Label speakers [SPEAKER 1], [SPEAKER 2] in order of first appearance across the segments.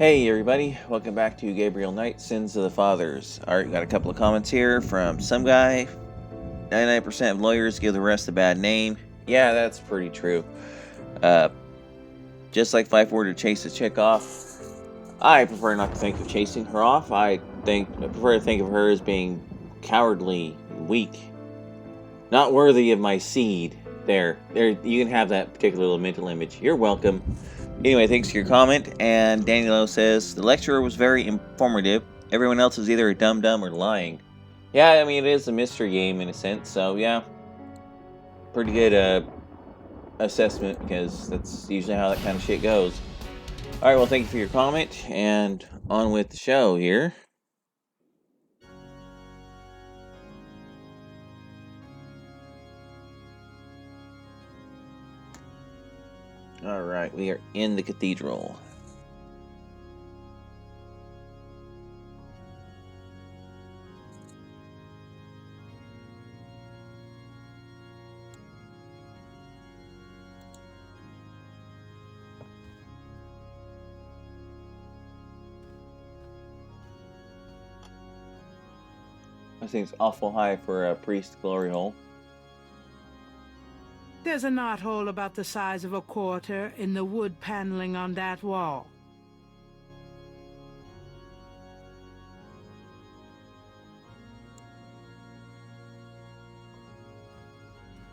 [SPEAKER 1] Hey everybody, welcome back to Gabriel Knight, Sins of the Fathers. Alright, got a couple of comments here from some guy. 99% of lawyers give the rest a bad name. Yeah, that's pretty true. Just like if I were to chase a chick off, I prefer not to think of chasing her off. I prefer to think of her as being cowardly, weak, not worthy of my seed. There, you can have that particular little mental image. You're welcome. Anyway, thanks for your comment. And Danielo says, the lecturer was very informative. Everyone else is either a dum-dum or lying. Yeah, I mean, it is a mystery game in a sense, so yeah. Pretty good assessment, because that's usually how that kind of shit goes. Alright, well, thank you for your comment, and on with the show here. Alright, we are in the cathedral. I think it's awful high for a priest glory hole.
[SPEAKER 2] There's a knothole about the size of a quarter in the wood paneling on that wall.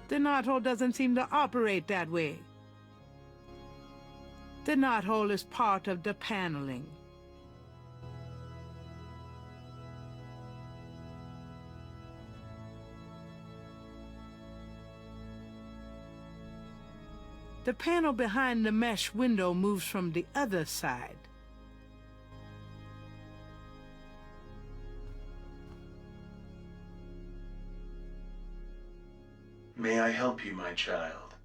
[SPEAKER 2] The knothole doesn't seem to operate that way. The knothole is part of the paneling. The panel behind the mesh window moves from the other side.
[SPEAKER 3] May I help you, my child?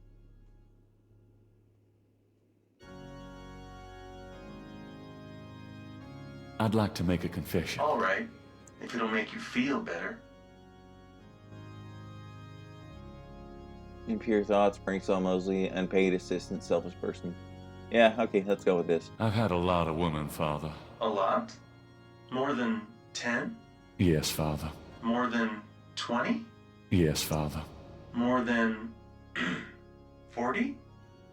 [SPEAKER 4] I'd like to make a confession.
[SPEAKER 3] All right, if it'll make you feel better.
[SPEAKER 1] Impure thoughts, Brainstorm Mosley, unpaid assistant, selfish person. Yeah, okay, let's go with this.
[SPEAKER 4] I've had a lot of women, Father.
[SPEAKER 3] A lot? More than 10?
[SPEAKER 4] Yes, Father.
[SPEAKER 3] More than 20?
[SPEAKER 4] Yes, Father.
[SPEAKER 3] More than 40?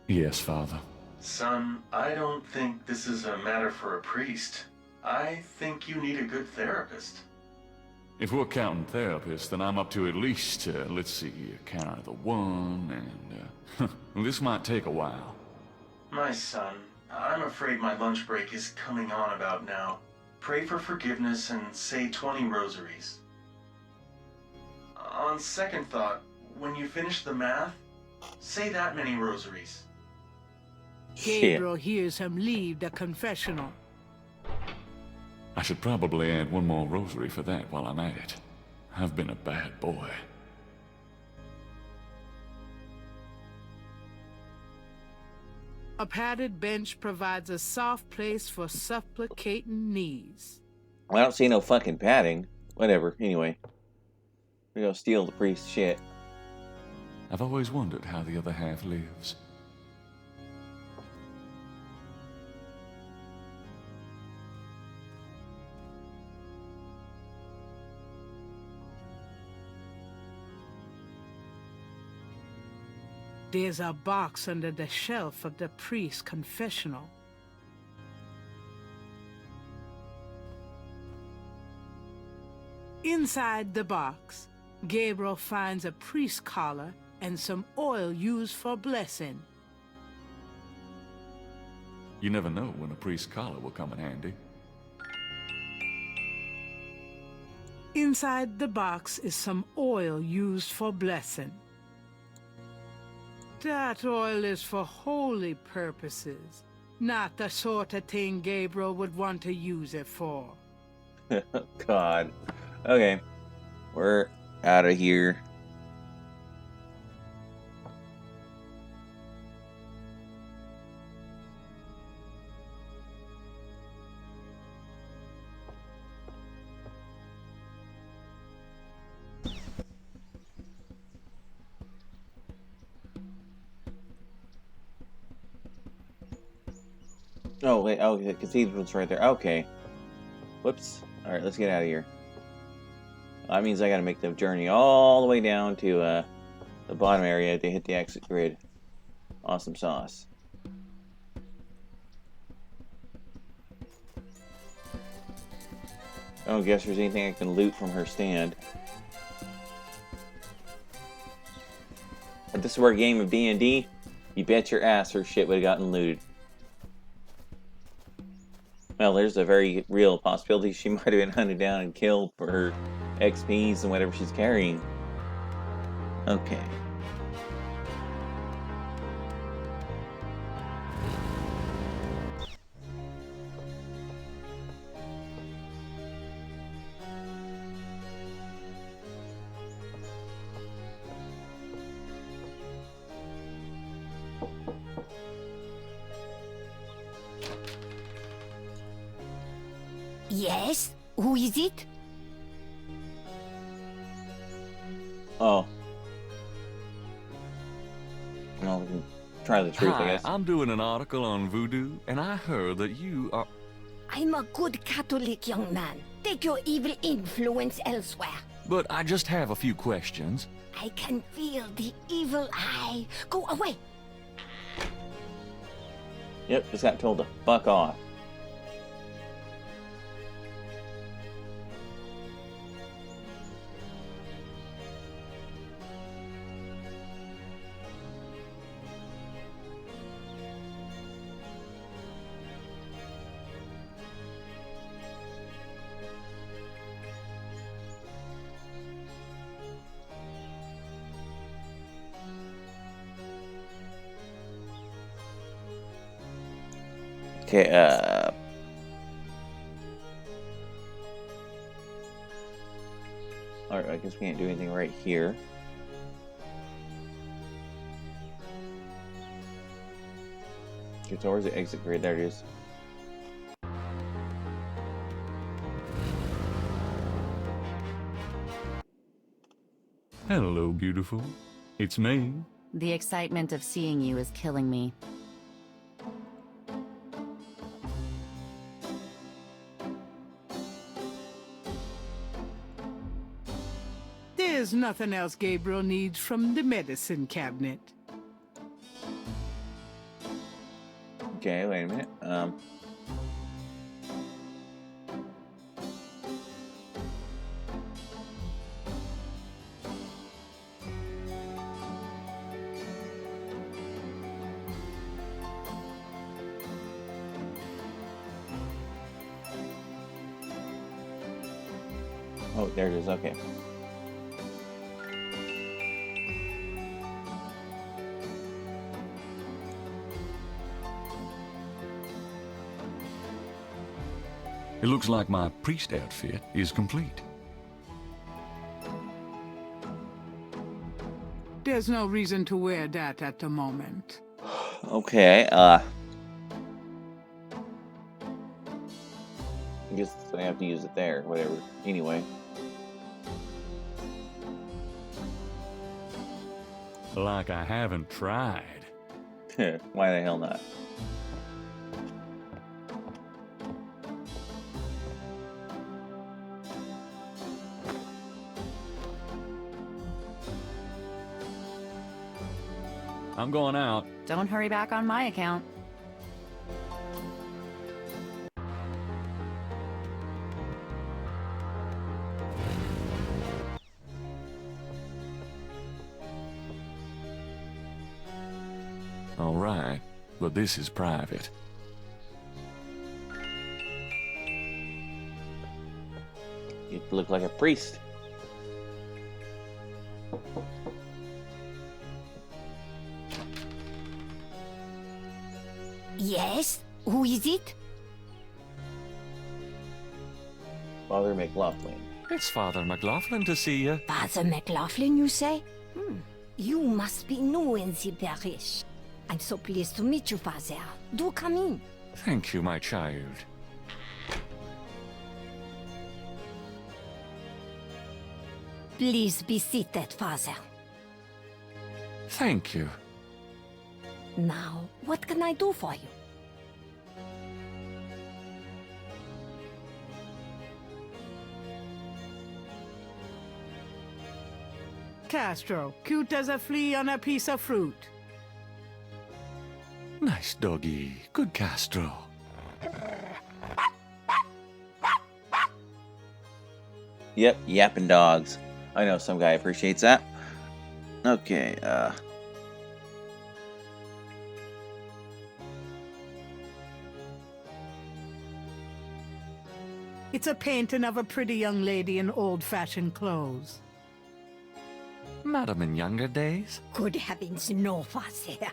[SPEAKER 4] Yes, Father.
[SPEAKER 3] Son, I don't think this is a matter for a priest. I think you need a good therapist.
[SPEAKER 4] If we're counting therapists, then I'm up to at least, let's see, count the one, and, this might take a while.
[SPEAKER 3] My son, I'm afraid my lunch break is coming on about now. Pray for forgiveness and say 20 rosaries. On second thought, when you finish the math, say that many rosaries.
[SPEAKER 2] Gabriel hears him leave the confessional.
[SPEAKER 4] I should probably add one more rosary for that while I'm at it. I've been a bad boy.
[SPEAKER 2] A padded bench provides a soft place for supplicating knees.
[SPEAKER 1] Well, I don't see no fucking padding. Whatever, anyway. We're gonna steal the priest's shit.
[SPEAKER 4] I've always wondered how the other half lives.
[SPEAKER 2] There's a box under the shelf of the priest's confessional. Inside the box, Gabriel finds a priest's collar and some oil used for blessing.
[SPEAKER 4] You never know when a priest's collar will come in handy.
[SPEAKER 2] Inside the box is some oil used for blessing. That oil is for holy purposes, not the sort of thing Gabriel would want to use it for.
[SPEAKER 1] God. Okay. We're out of here. Oh, wait. Oh, the cathedral's right there. Okay. Whoops. Alright, let's get out of here. That means I gotta make the journey all the way down to the bottom area to hit the exit grid. Awesome sauce. I don't guess there's anything I can loot from her stand. If this were a game of D&D, you bet your ass her shit would have gotten looted. Well, there's a very real possibility she might have been hunted down and killed for her XPs and whatever she's carrying. Okay.
[SPEAKER 5] Yes? Who is it?
[SPEAKER 1] Oh. Well, we can try the truth, I
[SPEAKER 4] Hi,
[SPEAKER 1] guess.
[SPEAKER 4] I'm doing an article on voodoo, and I heard that you are...
[SPEAKER 5] I'm a good Catholic young man. Take your evil influence elsewhere.
[SPEAKER 4] But I just have a few questions.
[SPEAKER 5] I can feel the evil eye. Go away.
[SPEAKER 1] Yep, just got told to fuck off. Okay, alright, I guess we can't do anything right here. Okay, so where's the exit grid? There it is.
[SPEAKER 4] Hello, beautiful. It's me.
[SPEAKER 6] The excitement of seeing you is killing me.
[SPEAKER 2] There's nothing else Gabriel needs from the medicine cabinet.
[SPEAKER 1] Okay, wait a minute. Oh, there it is, okay.
[SPEAKER 4] It looks like my priest outfit is complete.
[SPEAKER 2] There's no reason to wear that at the moment.
[SPEAKER 1] Okay, I guess I have to use it there, whatever. Anyway.
[SPEAKER 4] Like I haven't tried.
[SPEAKER 1] Why the hell not?
[SPEAKER 4] I'm going out.
[SPEAKER 6] Don't hurry back on my account.
[SPEAKER 4] All right, but this is private.
[SPEAKER 1] You look like a priest.
[SPEAKER 5] Yes? Who is it?
[SPEAKER 1] Father McLaughlin.
[SPEAKER 4] It's Father McLaughlin to see you.
[SPEAKER 5] Father McLaughlin, you say? You must be new in the parish. I'm so pleased to meet you, Father. Do come in.
[SPEAKER 4] Thank you, my child.
[SPEAKER 5] Please be seated, Father.
[SPEAKER 4] Thank you.
[SPEAKER 5] Now, what can I do for you?
[SPEAKER 2] Castro, cute as a flea on a piece of fruit.
[SPEAKER 4] Nice doggy. Good Castro.
[SPEAKER 1] Yep, yapping dogs. I know some guy appreciates that. Okay,
[SPEAKER 2] It's a painting of a pretty young lady in old-fashioned clothes.
[SPEAKER 4] Madam in younger days?
[SPEAKER 5] Good heavens, no, Father.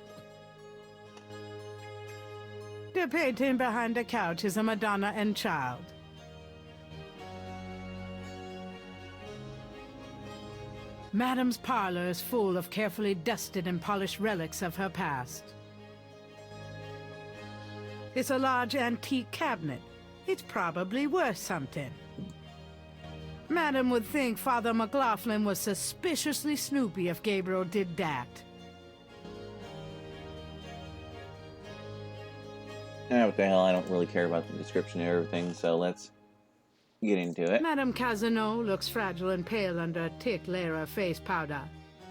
[SPEAKER 2] The painting behind the couch is a Madonna and Child. Madam's parlor is full of carefully dusted and polished relics of her past. It's a large antique cabinet. It's probably worth something. Madam would think Father McLaughlin was suspiciously snoopy if Gabriel did that.
[SPEAKER 1] what the hell, I don't really care about the description of everything, so let's get into it.
[SPEAKER 2] Madame Casino looks fragile and pale under a thick layer of face powder.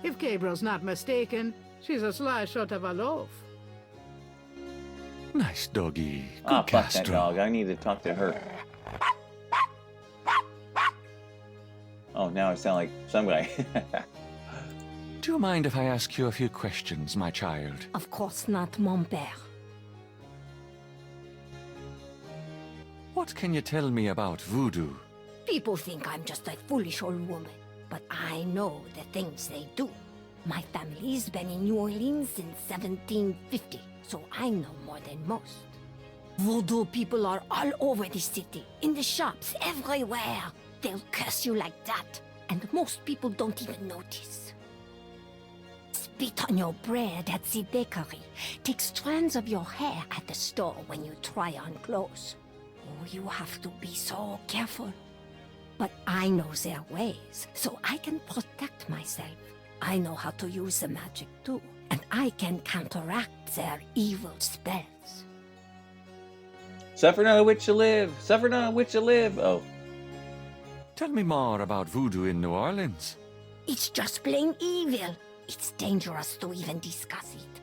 [SPEAKER 2] If Gabriel's not mistaken, she's a slice short of a loaf.
[SPEAKER 4] Nice doggy. Good
[SPEAKER 1] Ah, fuck that
[SPEAKER 4] Castro.
[SPEAKER 1] dog. I need to talk to her. Oh, now I sound like some guy.
[SPEAKER 4] Do you mind if I ask you a few questions, my child?
[SPEAKER 5] Of course not, mon père.
[SPEAKER 4] What can you tell me about voodoo?
[SPEAKER 5] People think I'm just a foolish old woman, but I know the things they do. My family's been in New Orleans since 1750, so I know more than most. Voodoo people are all over the city, in the shops, everywhere. They'll curse you like that, and most people don't even notice. Spit on your bread at the bakery. Take strands of your hair at the store when you try on clothes. Oh, you have to be so careful. But I know their ways, so I can protect myself. I know how to use the magic too, and I can counteract their evil spells.
[SPEAKER 1] Suffer not a witch to live! Suffer not a witch to live! Oh.
[SPEAKER 4] Tell me more about voodoo in New Orleans.
[SPEAKER 5] It's just plain evil. It's dangerous to even discuss it.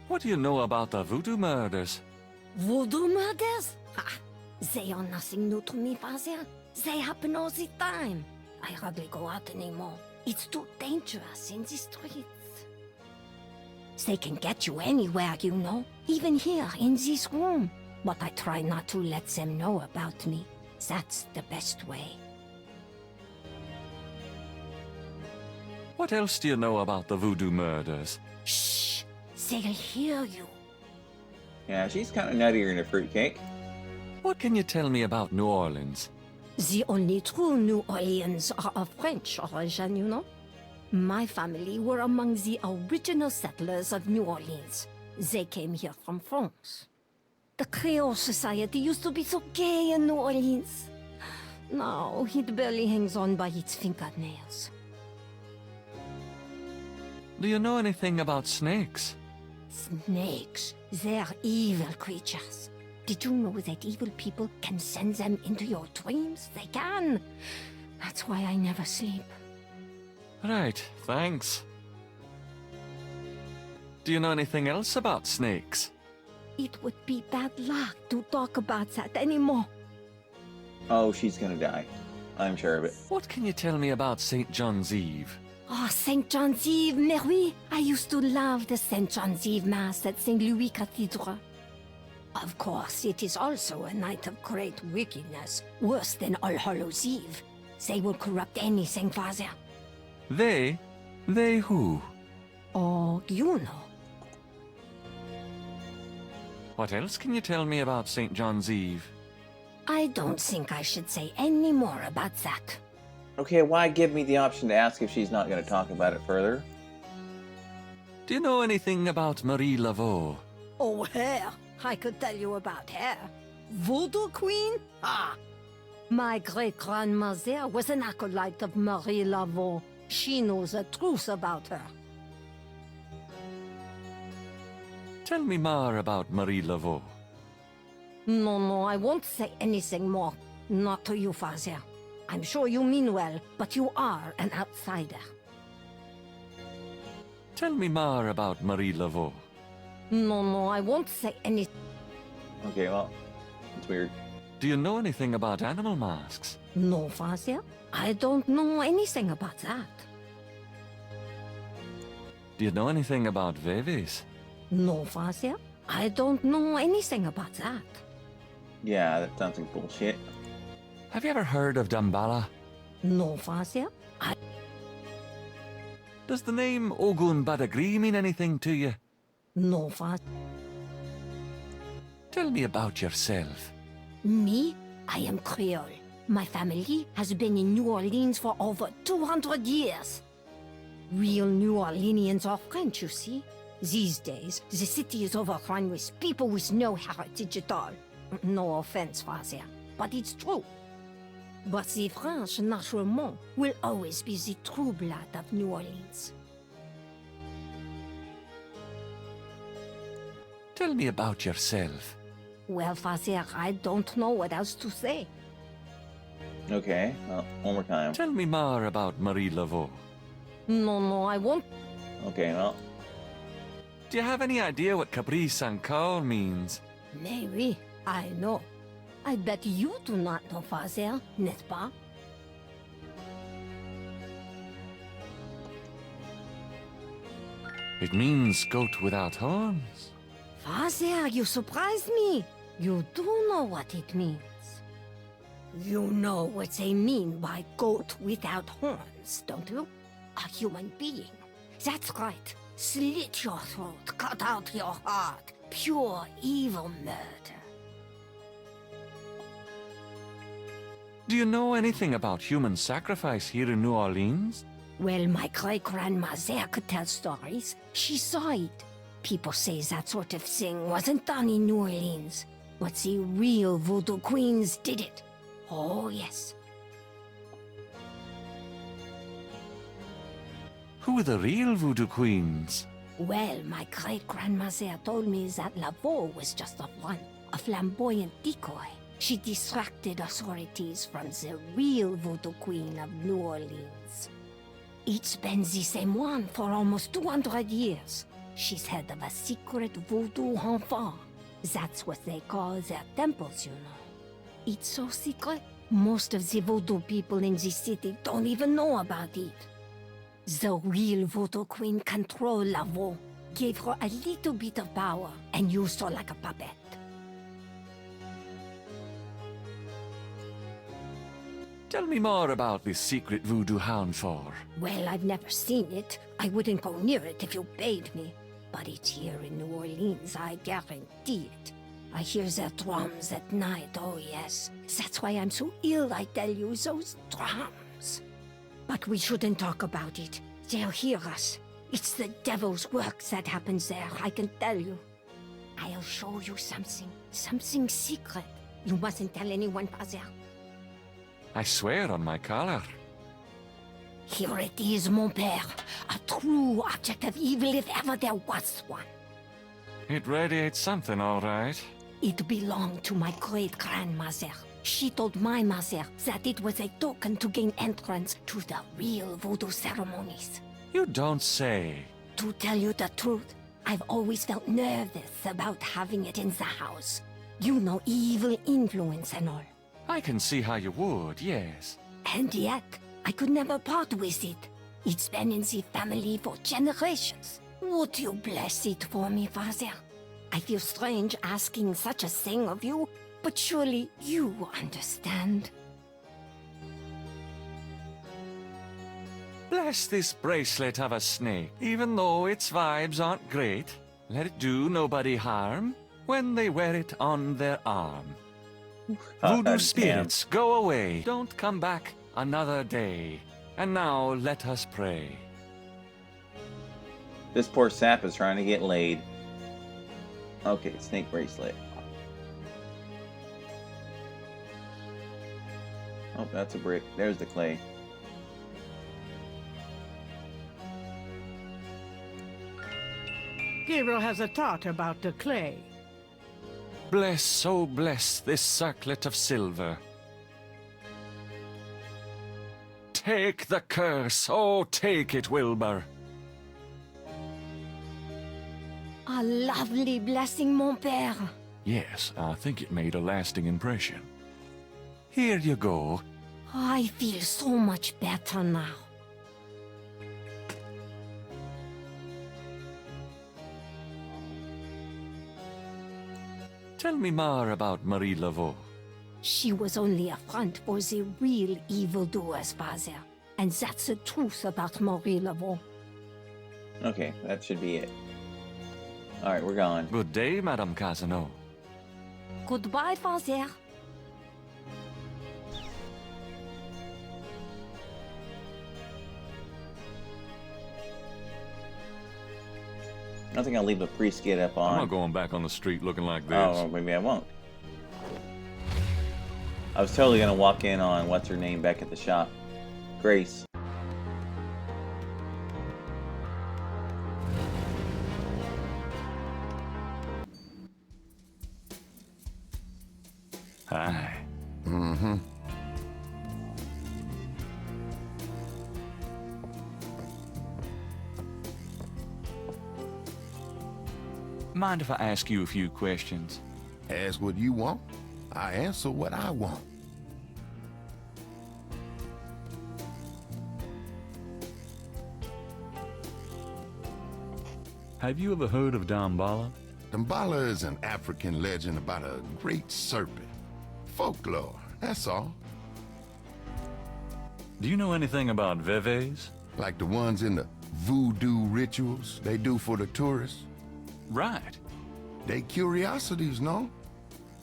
[SPEAKER 4] What do you know about the voodoo murders?
[SPEAKER 5] Voodoo murders? Ha! They are nothing new to me, Father. They happen all the time. I hardly go out anymore. It's too dangerous in the streets. They can get you anywhere, you know. Even here, in this room. But I try not to let them know about me. That's the best way.
[SPEAKER 4] What else do you know about the voodoo murders?
[SPEAKER 5] Shh! They'll hear you.
[SPEAKER 1] Yeah, she's kind of nuttier than a fruitcake.
[SPEAKER 4] What can you tell me about New Orleans?
[SPEAKER 5] The only true New Orleans are of French origin, you know. My family were among the original settlers of New Orleans. They came here from France. The Creole society used to be so gay in New Orleans. Now it barely hangs on by its fingernails.
[SPEAKER 4] Do you know anything about snakes?
[SPEAKER 5] Snakes, they're evil creatures. Did you know that evil people can send them into your dreams? They can. That's why I never sleep.
[SPEAKER 4] Right, thanks. Do you know anything else about snakes?
[SPEAKER 5] It would be bad luck to talk about that anymore.
[SPEAKER 1] Oh, she's gonna die. I'm sure of it.
[SPEAKER 4] What can you tell me about St. John's Eve?
[SPEAKER 5] Oh, St. John's Eve, mais oui. I used to love the St. John's Eve Mass at St. Louis Cathedral. Of course, it is also a night of great wickedness, worse than All Hallows Eve. They will corrupt anything, Father.
[SPEAKER 4] They? They who?
[SPEAKER 5] Oh, you know.
[SPEAKER 4] What else can you tell me about St. John's Eve?
[SPEAKER 5] I don't think I should say any more about that.
[SPEAKER 1] Okay, why give me the option to ask if she's not gonna talk about it further?
[SPEAKER 4] Do you know anything about Marie Laveau?
[SPEAKER 5] Oh, her. I could tell you about her. Voodoo Queen? Ah! My great-grandmother was an acolyte of Marie Laveau. She knows the truth about her.
[SPEAKER 4] Tell me more about Marie Laveau.
[SPEAKER 5] No, I won't say anything more. Not to you, Father. I'm sure you mean well, but you are an outsider.
[SPEAKER 7] Tell me more about Marie Laveau.
[SPEAKER 5] No, I won't say anything.
[SPEAKER 1] Okay, well, it's weird.
[SPEAKER 7] Do you know anything about animal masks?
[SPEAKER 5] No, Father. I don't know anything about that.
[SPEAKER 7] Do you know anything about Veves?
[SPEAKER 5] No, Father. I don't know anything about that.
[SPEAKER 1] Yeah, that sounds like bullshit.
[SPEAKER 7] Have you ever heard of Damballa?
[SPEAKER 5] No, Father.
[SPEAKER 7] Does the name Ogun Badagri mean anything to you?
[SPEAKER 5] No, Father.
[SPEAKER 7] Tell me about yourself.
[SPEAKER 5] Me? I am Creole. My family has been in New Orleans for over 200 years. Real New Orleanians are French, you see. These days, the city is overrun with people with no heritage at all. No offense, Father, but it's true. But the French, naturellement, will always be the true blood of New Orleans.
[SPEAKER 7] Tell me about yourself.
[SPEAKER 5] Well, Father, I don't know what else to say.
[SPEAKER 1] Okay, well, one more time.
[SPEAKER 7] Tell me more about Marie Laveau.
[SPEAKER 5] No, I won't.
[SPEAKER 1] Okay, well,
[SPEAKER 7] Do you have any idea what Caprice encore means?
[SPEAKER 5] Maybe. I know. I bet you do not know, Father, n'est-ce pas?
[SPEAKER 7] It means goat without horns.
[SPEAKER 5] Father, you surprised me. You do know what it means. You know what they mean by goat without horns, don't you? A human being. That's right. Slit your throat, cut out your heart. Pure evil murder.
[SPEAKER 7] Do you know anything about human sacrifice here in New Orleans?
[SPEAKER 5] Well, my great-grandmother could tell stories. She saw it. People say that sort of thing wasn't done in New Orleans, but the real voodoo queens did it. Oh, yes.
[SPEAKER 7] Who are the real voodoo queens?
[SPEAKER 5] Well, my great-grandmother told me that Laveau was just a front, a flamboyant decoy. She distracted authorities from the real voodoo queen of New Orleans. It's been the same one for almost 200 years. She's head of a secret voodoo enfant. That's what they call their temples, you know. It's so secret, most of the voodoo people in the city don't even know about it. The real voodoo queen controlled Laveau, gave her a little bit of power, and used her like a puppet.
[SPEAKER 7] Tell me more about this secret voodoo hound for.
[SPEAKER 5] Well, I've never seen it. I wouldn't go near it if you paid me. But it's here in New Orleans, I guarantee it. I hear their drums at night, oh yes. That's why I'm so ill, I tell you, those drums. But we shouldn't talk about it. They'll hear us. It's the devil's work that happens there, I can tell you. I'll show you something secret. You mustn't tell anyone, Father.
[SPEAKER 7] I swear on my collar.
[SPEAKER 5] Here it is, mon père. A true object of evil if ever there was one.
[SPEAKER 7] It radiates something, all right.
[SPEAKER 5] It belonged to my great-grandmother. She told my mother that it was a token to gain entrance to the real voodoo ceremonies.
[SPEAKER 7] You don't say.
[SPEAKER 5] To tell you the truth, I've always felt nervous about having it in the house. You know, evil influence and all.
[SPEAKER 7] I can see how you would, yes.
[SPEAKER 5] And yet, I could never part with it. It's been in the family for generations. Would you bless it for me, Father? I feel strange asking such a thing of you, but surely you understand.
[SPEAKER 7] Bless this bracelet of a snake, even though its vibes aren't great. Let it do nobody harm when they wear it on their arm. Voodoo spirits, go away. Don't come back another day. And now let us pray.
[SPEAKER 1] This poor sap is trying to get laid. Okay, snake bracelet. Oh, that's a brick. There's the clay.
[SPEAKER 2] Gabriel has a thought about the clay.
[SPEAKER 7] Bless, oh bless this circlet of silver. Take the curse. Oh, take it, Wilbur.
[SPEAKER 5] A lovely blessing, mon père.
[SPEAKER 4] Yes, I think it made a lasting impression.
[SPEAKER 7] Here you go.
[SPEAKER 5] I feel so much better now.
[SPEAKER 7] Tell me more about Marie Laveau.
[SPEAKER 5] She was only a front for the real evildoers, father. And that's the truth about Marie Laveau.
[SPEAKER 1] Okay, that should be it. Alright, we're going.
[SPEAKER 7] Good day, Madame Casanova.
[SPEAKER 5] Goodbye, father.
[SPEAKER 1] I don't think I'll leave the priest get up on.
[SPEAKER 4] I'm not going back on the street looking like this.
[SPEAKER 1] Oh, well, maybe I won't. I was totally gonna walk in on what's her name back at the shop. Grace.
[SPEAKER 4] Hi.
[SPEAKER 8] Mm-hmm.
[SPEAKER 7] Mind if I ask you a few questions?
[SPEAKER 8] Ask what you want. I answer what I want.
[SPEAKER 4] Have you ever heard of Damballa?
[SPEAKER 8] Damballa is an African legend about a great serpent. Folklore, that's all.
[SPEAKER 4] Do you know anything about Veves?
[SPEAKER 8] Like the ones in the voodoo rituals they do for the tourists.
[SPEAKER 4] Right.
[SPEAKER 8] They curiosities, no?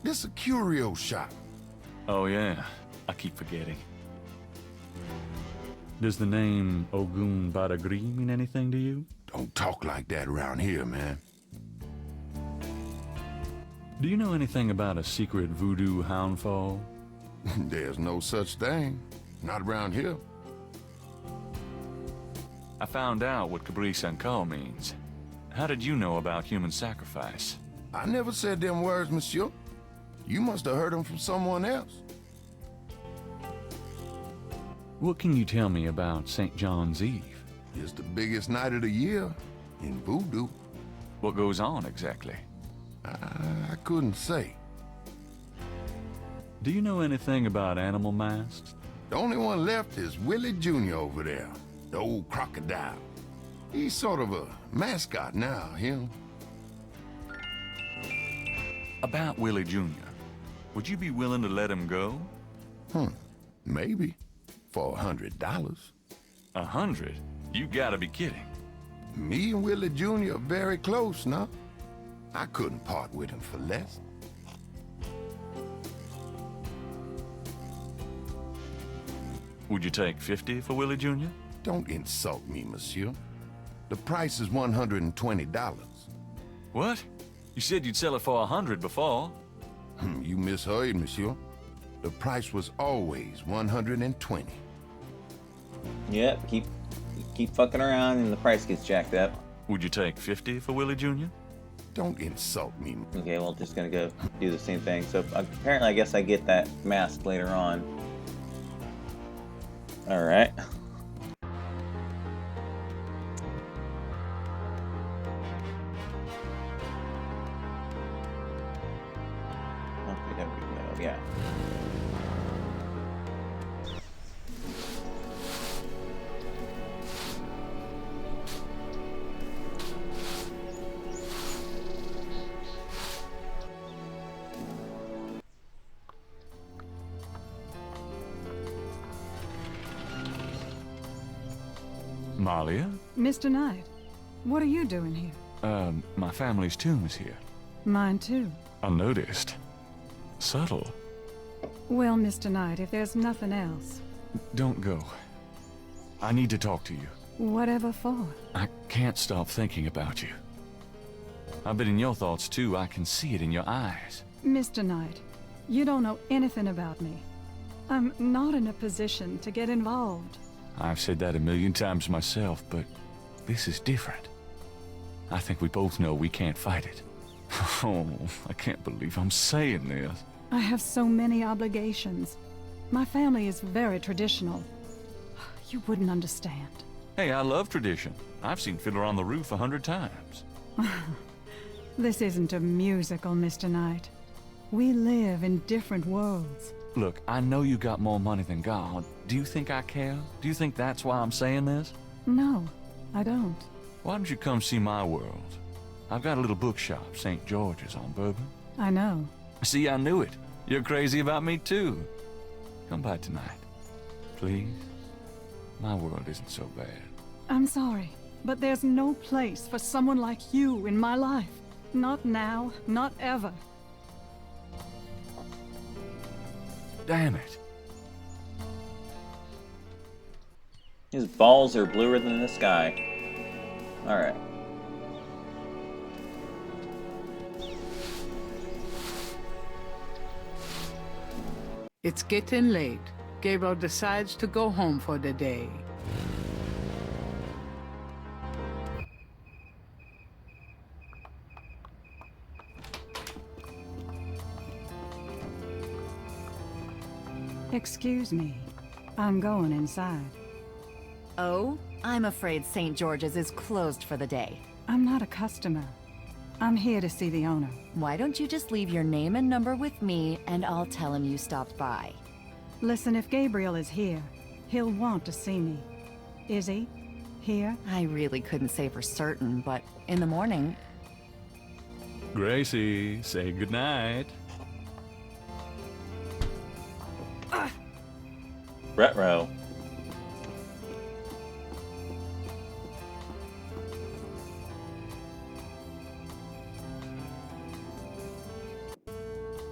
[SPEAKER 8] This a curio shop.
[SPEAKER 4] Oh yeah, I keep forgetting. Does the name Ogun Badagri mean anything to you?
[SPEAKER 8] Don't talk like that around here, man.
[SPEAKER 4] Do you know anything about a secret voodoo houndfall?
[SPEAKER 8] There's no such thing. Not around here.
[SPEAKER 7] I found out what Cabri Sankal means. How did you know about human sacrifice?
[SPEAKER 8] I never said them words, monsieur. You must have heard them from someone else.
[SPEAKER 4] What can you tell me about St. John's Eve?
[SPEAKER 8] It's the biggest night of the year in voodoo.
[SPEAKER 7] What goes on exactly?
[SPEAKER 8] I couldn't say.
[SPEAKER 4] Do you know anything about animal masks?
[SPEAKER 8] The only one left is Willie Jr. over there, the old crocodile. He's sort of a mascot now, him.
[SPEAKER 7] About Willie Jr. Would you be willing to let him go?
[SPEAKER 8] Maybe. For $100.
[SPEAKER 7] 100? You gotta be kidding.
[SPEAKER 8] Me and Willie Jr. are very close now. I couldn't part with him for less.
[SPEAKER 7] Would you take 50 for Willie Jr.?
[SPEAKER 8] Don't insult me, monsieur. The price is $120.
[SPEAKER 7] What? You said you'd sell it for 100 before.
[SPEAKER 8] You misheard, monsieur. The price was always $120.
[SPEAKER 1] Yep, keep fucking around and the price gets jacked up.
[SPEAKER 7] Would you take 50 for Willie Jr.?
[SPEAKER 8] Don't insult me.
[SPEAKER 1] Okay, well, just gonna go do the same thing. So apparently, I guess I get that mask later on. All right. Okay, there we go. Yeah.
[SPEAKER 7] Malia?
[SPEAKER 9] Mr. Knight, what are you doing here?
[SPEAKER 7] My family's tomb is here.
[SPEAKER 9] Mine too.
[SPEAKER 7] Unnoticed. Subtle.
[SPEAKER 9] Well, Mr. Knight, if there's nothing else,
[SPEAKER 7] Don't go. I need to talk to you.
[SPEAKER 9] whatever for?
[SPEAKER 7] I can't stop thinking about you. I've been in your thoughts too. I can see it in your eyes.
[SPEAKER 9] Mr. Knight, you don't know anything about me. I'm not in a position to get involved.
[SPEAKER 7] I've said that a million times myself, but this is different. I think we both know we can't fight it. Oh, I can't believe I'm saying this.
[SPEAKER 9] I have so many obligations. My family is very traditional. You wouldn't understand.
[SPEAKER 4] Hey, I love tradition. I've seen Fiddler on the Roof 100 times.
[SPEAKER 9] This isn't a musical, Mr. Knight. We live in different worlds.
[SPEAKER 4] Look, I know you got more money than God. Do you think I care? Do you think that's why I'm saying this?
[SPEAKER 9] No, I don't.
[SPEAKER 4] Why don't you come see my world? I've got a little bookshop, St. George's on Bourbon.
[SPEAKER 9] I know.
[SPEAKER 4] See, I knew it. You're crazy about me, too. Come by tonight. Please? My world isn't so bad.
[SPEAKER 9] I'm sorry, but there's no place for someone like you in my life. Not now, not ever.
[SPEAKER 4] Damn it.
[SPEAKER 1] His balls are bluer than the sky. Alright.
[SPEAKER 2] It's getting late. Gabriel decides to go home for the day.
[SPEAKER 9] Excuse me. I'm going inside.
[SPEAKER 6] Oh? I'm afraid St. George's is closed for the day.
[SPEAKER 9] I'm not a customer. I'm here to see the owner.
[SPEAKER 6] Why don't you just leave your name and number with me, and I'll tell him you stopped by.
[SPEAKER 9] Listen, if Gabriel is here, he'll want to see me. Is he? Here?
[SPEAKER 6] I really couldn't say for certain, but in the morning...
[SPEAKER 4] Gracie, say goodnight.
[SPEAKER 1] Retro.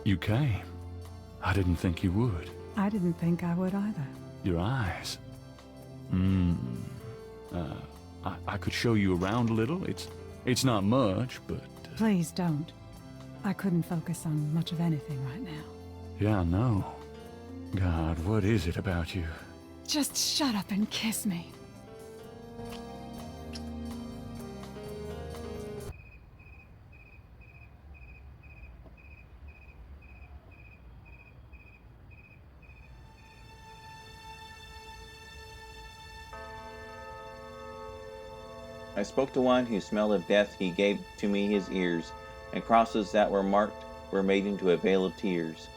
[SPEAKER 4] You came. I didn't think you would.
[SPEAKER 9] I didn't think I would either.
[SPEAKER 4] Your eyes. I could show you around a little. It's not much, but...
[SPEAKER 9] Please don't. I couldn't focus on much of anything right now.
[SPEAKER 4] Yeah, I know. God, what is it about you?
[SPEAKER 9] Just shut up and kiss me.
[SPEAKER 1] I spoke to one who smelled of death. He gave to me his ears, and crosses that were marked were made into a veil of tears.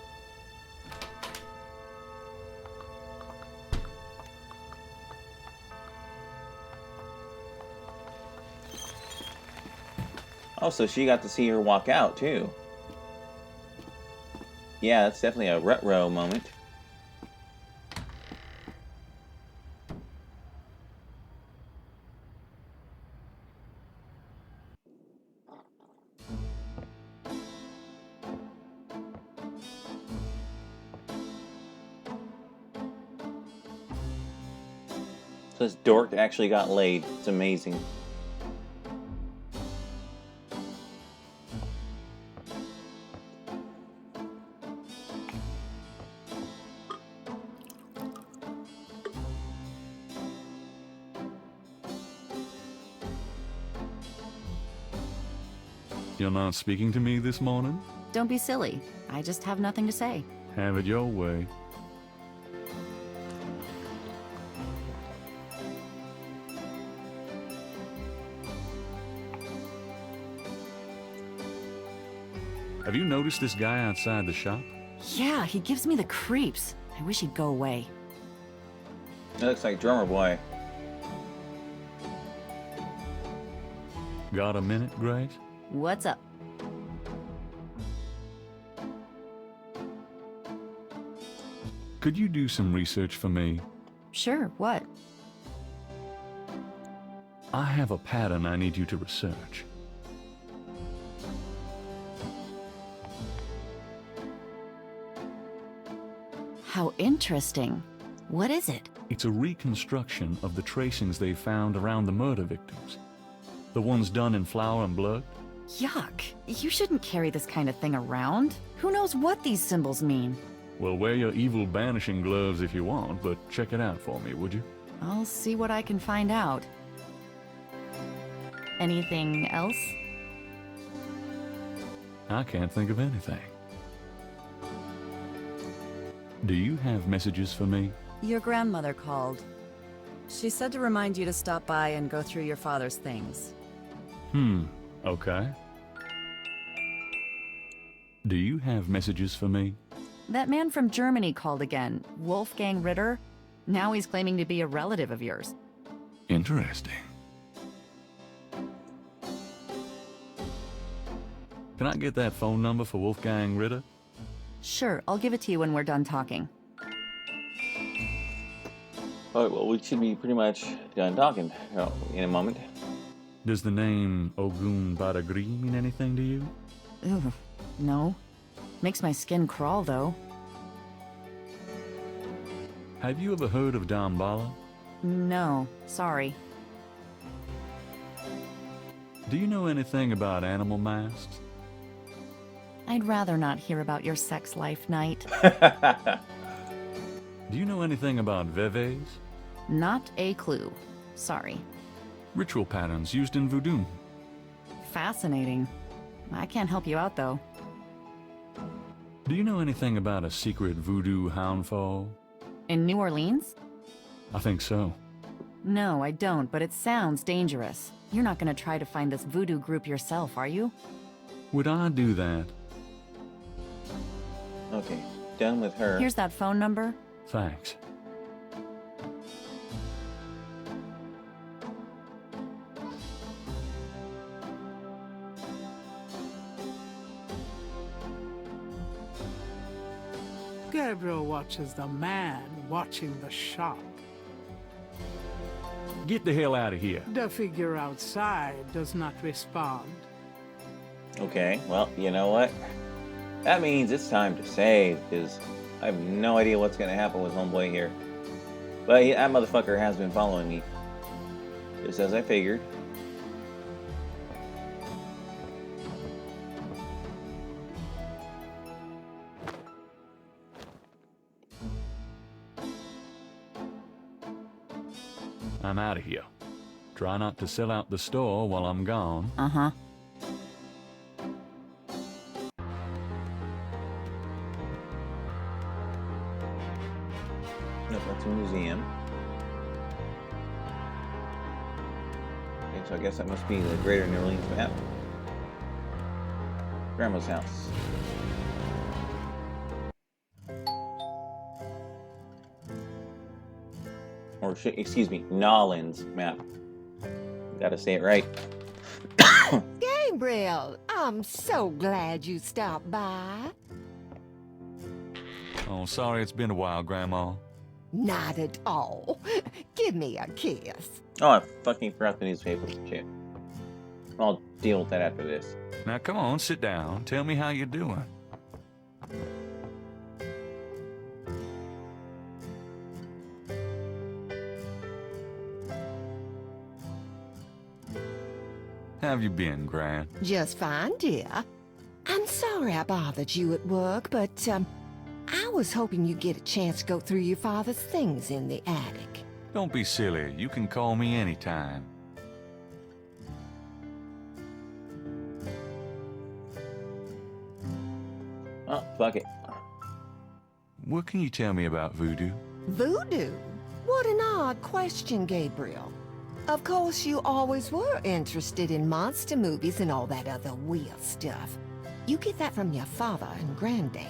[SPEAKER 1] Oh, so she got to see her walk out, too. Yeah, that's definitely a retro moment. So this dork actually got laid. It's amazing.
[SPEAKER 4] You're not speaking to me this morning?
[SPEAKER 6] Don't be silly. I just have nothing to say.
[SPEAKER 4] Have it your way. Have you noticed this guy outside the shop?
[SPEAKER 6] Yeah, he gives me the creeps. I wish he'd go away.
[SPEAKER 1] That looks like Drummer Boy.
[SPEAKER 4] Got a minute, Grace?
[SPEAKER 6] What's up?
[SPEAKER 4] Could you do some research for me?
[SPEAKER 6] Sure, what?
[SPEAKER 4] I have a pattern I need you to research.
[SPEAKER 6] How interesting. What is it?
[SPEAKER 4] It's a reconstruction of the tracings they found around the murder victims. The ones done in flour and blood.
[SPEAKER 6] Yuck. You shouldn't carry this kind of thing around. Who knows what these symbols mean?
[SPEAKER 4] Well, wear your evil banishing gloves if you want, but check it out for me, would you?
[SPEAKER 6] I'll see what I can find out. Anything else?
[SPEAKER 4] I can't think of anything. Do you have messages for me?
[SPEAKER 6] Your grandmother called. She said to remind you to stop by and go through your father's things.
[SPEAKER 4] Okay. Do you have messages for me?
[SPEAKER 6] That man from Germany called again, Wolfgang Ritter. Now he's claiming to be a relative of yours.
[SPEAKER 4] Interesting. Can I get that phone number for Wolfgang Ritter?
[SPEAKER 6] Sure, I'll give it to you when we're done talking.
[SPEAKER 1] Alright, well, we should be pretty much done talking in a moment.
[SPEAKER 4] Does the name Ogun Badagri mean anything to you?
[SPEAKER 6] Ugh, no. Makes my skin crawl, though.
[SPEAKER 4] Have you ever heard of Damballa?
[SPEAKER 6] No, sorry.
[SPEAKER 4] Do you know anything about animal masks?
[SPEAKER 6] I'd rather not hear about your sex life, Knight.
[SPEAKER 4] Do you know anything about veves?
[SPEAKER 6] Not a clue. Sorry.
[SPEAKER 4] Ritual patterns used in voodoo.
[SPEAKER 6] Fascinating. I can't help you out, though.
[SPEAKER 4] Do you know anything about a secret voodoo houndfall?
[SPEAKER 6] In New Orleans?
[SPEAKER 4] I think so.
[SPEAKER 6] No, I don't, but it sounds dangerous. You're not gonna try to find this voodoo group yourself, are you?
[SPEAKER 4] Would I do that?
[SPEAKER 1] Okay, done with her.
[SPEAKER 6] Here's that phone number.
[SPEAKER 4] Thanks.
[SPEAKER 2] Gabriel watches the man watching the shop.
[SPEAKER 4] Get the hell out of here.
[SPEAKER 2] The figure outside does not respond.
[SPEAKER 1] Okay, well, you know what? That means it's time to save, because I have no idea what's going to happen with homeboy here. But that motherfucker has been following me. Just as I figured.
[SPEAKER 4] I'm out of here. Try not to sell out the store while I'm gone.
[SPEAKER 6] Uh-huh.
[SPEAKER 1] Nope, that's a museum. Okay, so I guess that must be the Greater New Orleans map. Grandma's house. Or, excuse me, Nolan's map. Gotta say it right.
[SPEAKER 10] Gabriel, I'm so glad you stopped by.
[SPEAKER 7] Oh, sorry it's been a while, Grandma.
[SPEAKER 10] Not at all. Give me a kiss.
[SPEAKER 1] Oh, I fucking forgot the newspaper. Shit. I'll deal with that after this.
[SPEAKER 7] Now come on, sit down. Tell me how you're doing. How have you been, Gran?
[SPEAKER 10] Just fine, dear. I'm sorry I bothered you at work, but, I was hoping you'd get a chance to go through your father's things in the attic.
[SPEAKER 7] Don't be silly. You can call me anytime.
[SPEAKER 1] Oh, fuck it.
[SPEAKER 7] What can you tell me about voodoo?
[SPEAKER 10] Voodoo? What an odd question, Gabriel. Of course, you always were interested in monster movies and all that other weird stuff. You get that from your father and granddad.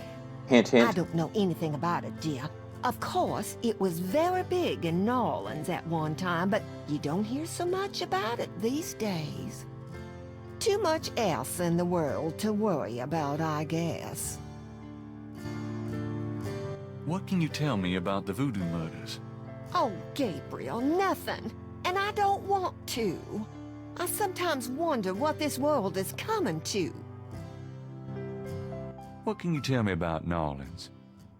[SPEAKER 1] Hint, hint.
[SPEAKER 10] I don't know anything about it, dear. Of course, it was very big in New Orleans at one time, but you don't hear so much about it these days. Too much else in the world to worry about, I guess.
[SPEAKER 7] What can you tell me about the voodoo murders?
[SPEAKER 10] Oh, Gabriel, nothing. And I don't want to. I sometimes wonder what this world is coming to.
[SPEAKER 7] What can you tell me about New Orleans?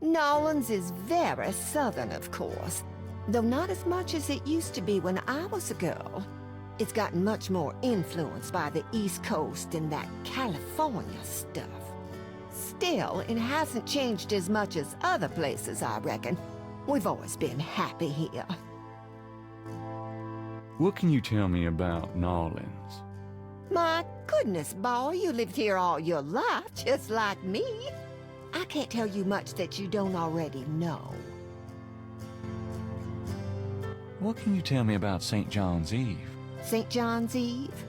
[SPEAKER 10] New Orleans is very southern, of course, though not as much as it used to be when I was a girl. It's gotten much more influenced by the East Coast and that California stuff. Still, it hasn't changed as much as other places, I reckon. We've always been happy here.
[SPEAKER 4] What can you tell me about New Orleans?
[SPEAKER 10] My goodness, boy, you lived here all your life, just like me. I can't tell you much that you don't already know.
[SPEAKER 7] What can you tell me about St. John's Eve?
[SPEAKER 10] St. John's Eve?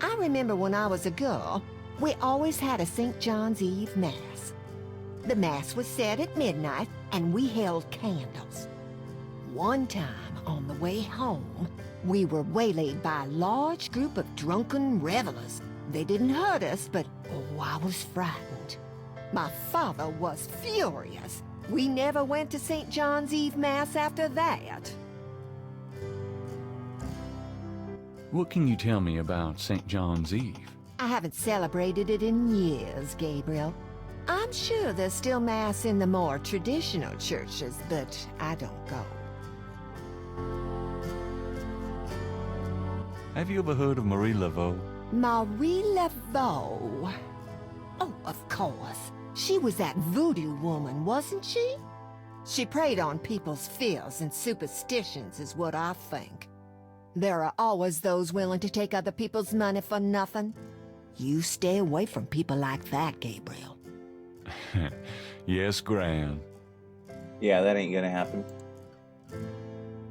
[SPEAKER 10] I remember when I was a girl, we always had a St. John's Eve Mass. The Mass was said at midnight, and we held candles. One time, on the way home, we were waylaid by a large group of drunken revelers. They didn't hurt us, but oh, I was frightened. My father was furious. We never went to St. John's Eve Mass after that.
[SPEAKER 7] What can you tell me about St. John's Eve?
[SPEAKER 10] I haven't celebrated it in years, Gabriel. I'm sure there's still Mass in the more traditional churches, but I don't go.
[SPEAKER 7] Have you ever heard of Marie Laveau?
[SPEAKER 10] Marie Laveau. Oh, of course. She was that voodoo woman, wasn't she? She preyed on people's fears and superstitions, is what I think. There are always those willing to take other people's money for nothing. You stay away from people like that, Gabriel.
[SPEAKER 7] Yes, Gran.
[SPEAKER 1] Yeah, that ain't gonna happen.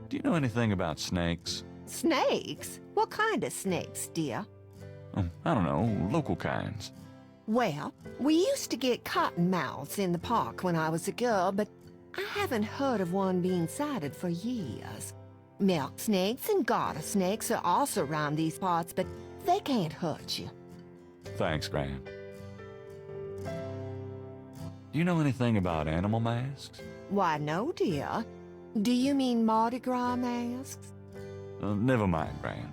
[SPEAKER 7] Do you know anything about snakes?
[SPEAKER 10] Snakes? What kind of snakes, dear?
[SPEAKER 7] I don't know, local kinds.
[SPEAKER 10] Well, we used to get cottonmouths in the park when I was a girl, but I haven't heard of one being sighted for years. Milk snakes and garter snakes are also around these parts, but they can't hurt you.
[SPEAKER 7] Thanks, Gran. Do you know anything about animal masks?
[SPEAKER 10] Why, no, dear. Do you mean Mardi Gras masks?
[SPEAKER 7] Never mind, Gran.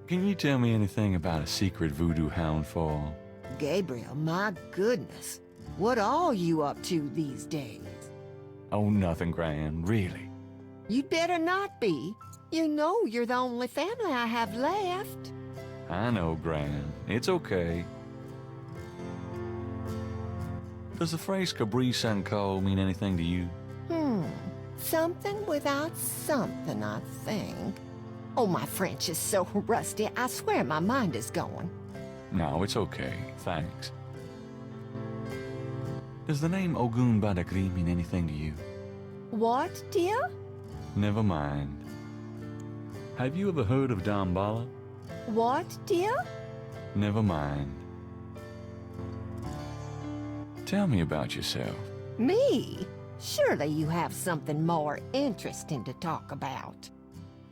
[SPEAKER 7] Can you tell me anything about a secret voodoo hound fall?
[SPEAKER 10] Gabriel, my goodness. What are you up to these days?
[SPEAKER 7] Oh, nothing, Gran, really.
[SPEAKER 10] You'd better not be. You know you're the only family I have left.
[SPEAKER 7] I know, Gran. It's okay. Does the phrase Cabri Sanko mean anything to you?
[SPEAKER 10] Something without something, I think. Oh, my French is so rusty, I swear my mind is going.
[SPEAKER 7] No, it's okay. Thanks. Does the name Ogun Badagri mean anything to you?
[SPEAKER 10] What, dear?
[SPEAKER 7] Never mind. Have you ever heard of Dambala?
[SPEAKER 10] What, dear?
[SPEAKER 7] Never mind. Tell me about yourself.
[SPEAKER 10] Me? Surely you have something more interesting to talk about.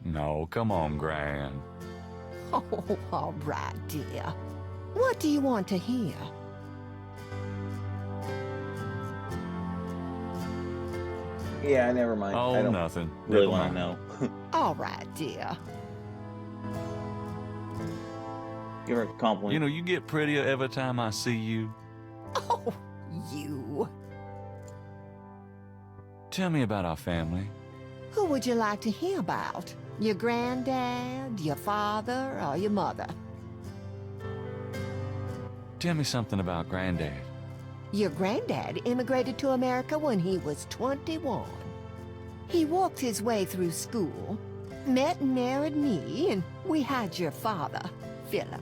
[SPEAKER 7] No, come on, Gran.
[SPEAKER 10] Oh, all right, dear. What do you want to hear?
[SPEAKER 1] Yeah, never mind.
[SPEAKER 7] Oh,
[SPEAKER 1] I don't
[SPEAKER 7] nothing.
[SPEAKER 1] really
[SPEAKER 7] Never
[SPEAKER 1] want to
[SPEAKER 7] mind.
[SPEAKER 1] know.
[SPEAKER 10] All right, dear.
[SPEAKER 1] Give her a compliment.
[SPEAKER 7] You know, you get prettier every time I see you.
[SPEAKER 10] Oh, you.
[SPEAKER 7] Tell me about our family.
[SPEAKER 10] Who would you like to hear about? Your granddad, your father, or your mother?
[SPEAKER 7] Tell me something about Granddad.
[SPEAKER 10] Your granddad immigrated to America when he was 21. He walked his way through school, met and married me, and we had your father, Philip.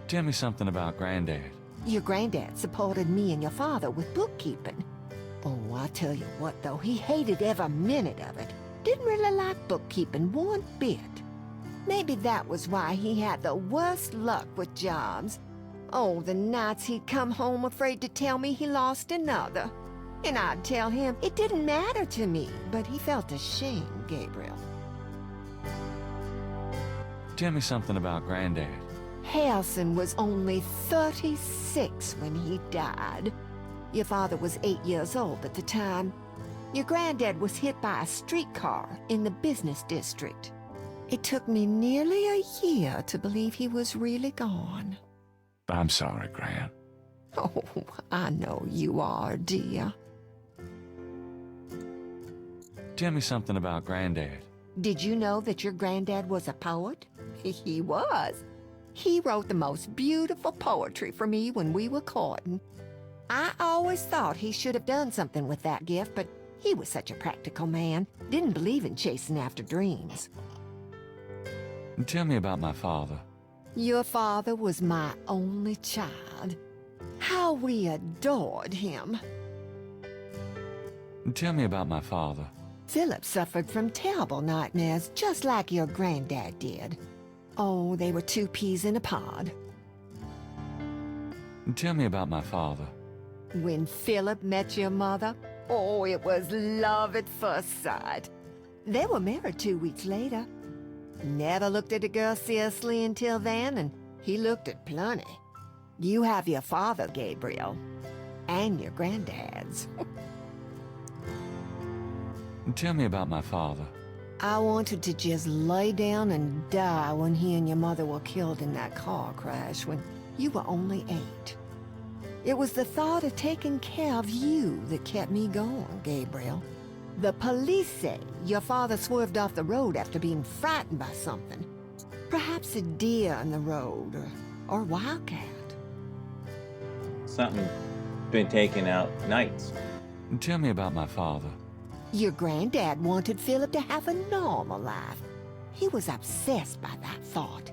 [SPEAKER 7] Tell me something about Granddad.
[SPEAKER 10] Your granddad supported me and your father with bookkeeping. Oh, I tell you what, though, he hated every minute of it. Didn't really like bookkeeping one bit. Maybe that was why he had the worst luck with jobs. Oh, the nights he'd come home afraid to tell me he lost another. And I'd tell him it didn't matter to me, but he felt ashamed, Gabriel.
[SPEAKER 7] Tell me something about Granddad.
[SPEAKER 10] Harrison was only 36 when he died. Your father was 8 years old at the time. Your granddad was hit by a streetcar in the business district. It took me nearly a year to believe he was really gone.
[SPEAKER 7] I'm sorry, Gran.
[SPEAKER 10] Oh, I know you are, dear.
[SPEAKER 7] Tell me something about Granddad.
[SPEAKER 10] Did you know that your granddad was a poet? He was. He wrote the most beautiful poetry for me when we were courting. I always thought he should have done something with that gift, but he was such a practical man. Didn't believe in chasing after dreams.
[SPEAKER 7] Tell me about my father.
[SPEAKER 10] Your father was my only child. How we adored him.
[SPEAKER 7] Tell me about my father.
[SPEAKER 10] Philip suffered from terrible nightmares, just like your granddad did. Oh, they were two peas in a pod.
[SPEAKER 7] Tell me about my father.
[SPEAKER 10] When Philip met your mother, oh, it was love at first sight. They were married 2 weeks later. Never looked at a girl seriously until then, and he looked at plenty. You have your father, Gabriel, and your granddad's.
[SPEAKER 7] Tell me about my father.
[SPEAKER 10] I wanted to just lay down and die when he and your mother were killed in that car crash when you were only 8. It was the thought of taking care of you that kept me going, Gabriel. The police say your father swerved off the road after being frightened by something. Perhaps a deer in the road, or wildcat.
[SPEAKER 1] Something been taken out nights.
[SPEAKER 7] Tell me about my father.
[SPEAKER 10] Your granddad wanted Philip to have a normal life. He was obsessed by that thought.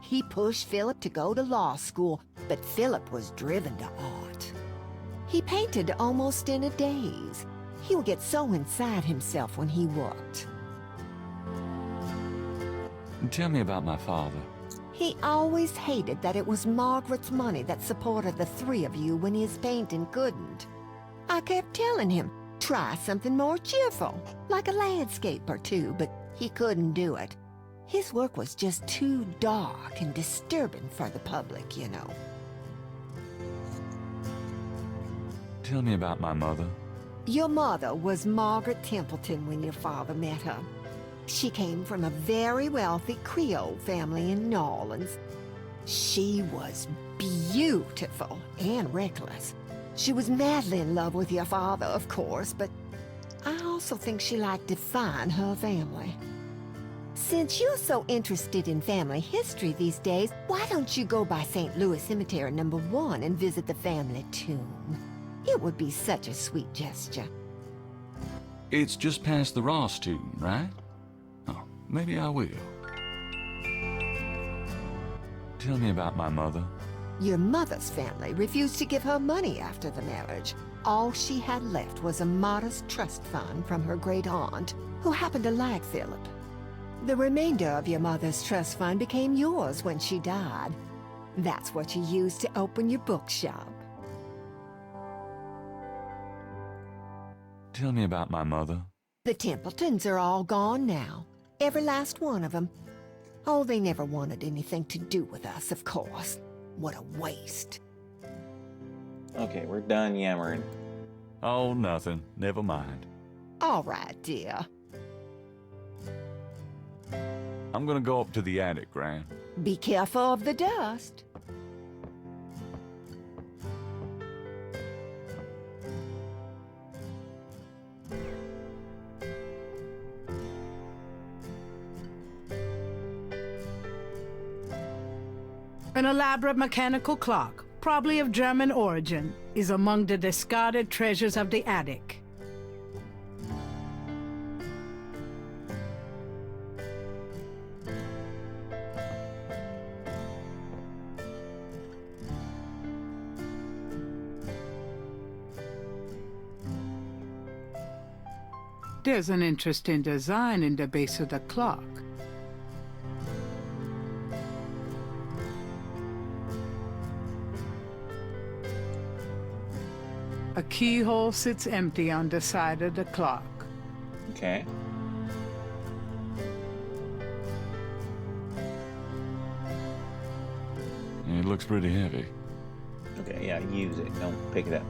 [SPEAKER 10] He pushed Philip to go to law school, but Philip was driven to art. He painted almost in a daze. He would get so inside himself when he worked.
[SPEAKER 7] Tell me about my father.
[SPEAKER 10] He always hated that it was Margaret's money that supported the 3 of you when his painting couldn't. I kept telling him, try something more cheerful, like a landscape or two, but he couldn't do it. His work was just too dark and disturbing for the public, you know.
[SPEAKER 7] Tell me about my mother.
[SPEAKER 10] Your mother was Margaret Templeton when your father met her. She came from a very wealthy Creole family in New Orleans. She was beautiful and reckless. She was madly in love with your father, of course, but I also think she liked to find her family. Since you're so interested in family history these days, why don't you go by St. Louis Cemetery No. 1 and visit the family tomb? It would be such a sweet gesture.
[SPEAKER 7] It's just past the Ross tomb, right? Oh, maybe I will. Tell me about my mother.
[SPEAKER 10] Your mother's family refused to give her money after the marriage. All she had left was a modest trust fund from her great aunt, who happened to like Philip. The remainder of your mother's trust fund became yours when she died. That's what you used to open your bookshop.
[SPEAKER 7] Tell me about my mother.
[SPEAKER 10] The Templetons are all gone now. Every last one of them. Oh, they never wanted anything to do with us, of course. What a waste.
[SPEAKER 1] Okay, we're done yammering.
[SPEAKER 7] Oh, nothing. Never mind.
[SPEAKER 10] All right, dear.
[SPEAKER 7] I'm gonna go up to the attic, Gran.
[SPEAKER 10] Be careful of the dust.
[SPEAKER 2] An elaborate mechanical clock, probably of German origin, is among the discarded treasures of the attic. There's an interesting design in the base of the clock. A keyhole sits empty on the side of the clock.
[SPEAKER 1] Okay.
[SPEAKER 7] It looks pretty heavy.
[SPEAKER 1] Okay, yeah, use it. Don't pick it up.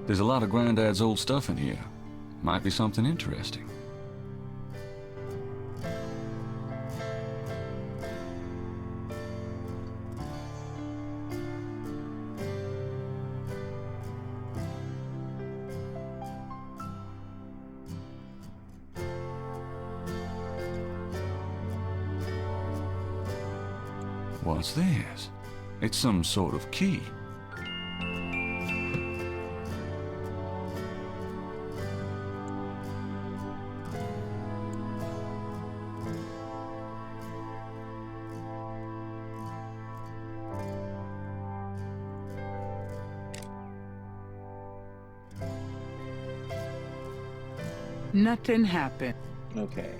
[SPEAKER 7] There's a lot of Granddad's old stuff in here. Might be something interesting. What's this? It's some sort of key.
[SPEAKER 2] Nothing happened.
[SPEAKER 1] Okay,